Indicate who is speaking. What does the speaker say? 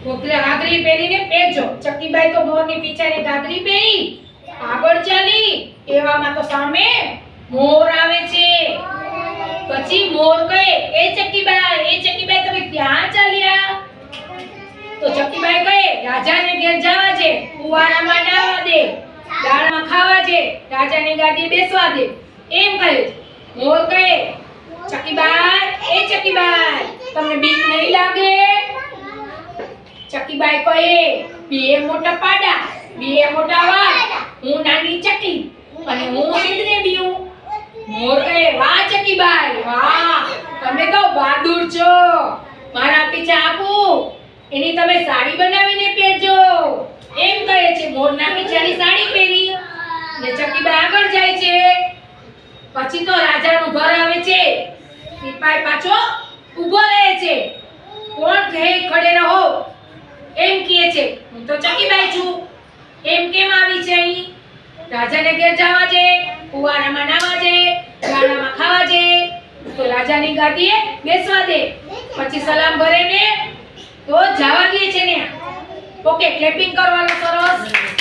Speaker 1: કોકલા ઘાઘરી પહેરીને પેજો ચકીબાઈ તો મોરની પીછાની ઘાઘરી પહેરી આગળ ચાલી એવામાં તો સામે મોર આવે છે પછી મોર કહે એ ચકીબાઈ તમે ક્યાં ચાલ્યા તો ચકીબાઈ કહે રાજાને ઘેર જવા છે કુવાડામાં નાવા દે દાળમાં ખાવા છે રાજાની ગાદીએ બેસવા દે એમ કહે મોર કહે ચકીબાઈ તમને બીક નહીં લાગે ચકીબાઈ કહે બે મોટા પાડા બે મોટા વાળ હું નાની ચકી અને હું સિંધને બીઉં મોર કહે વાહ ચકીબાઈ વાહ તમે તો બહાદુર છો મારા પીછા આપો એની તમે સાડી બનાવીને પહેરજો એમ કહે છે મોરના પીછાની સાડી પહેરી ને ચકીબાઈ આગળ જાય છે પછી તો રાજાનું ઘર આવે છે સિપાઈ પાછો ઊભો રહે છે કોણ કહે ખડે રહો એમ કહે છે હું તો ચકીબાઈ છું એમ કેમ આવી છે અહીં રાજાને ઘેર જવા છે કુવાડામાં નાવા છે ગાડામાં ખાવા છે તો રાજાની ગાદીએ બેસવા દે પછી સલામ ભરે ને તો જવા દે છે ને ઓકે ક્લેપિંગ કરવાનું સરસ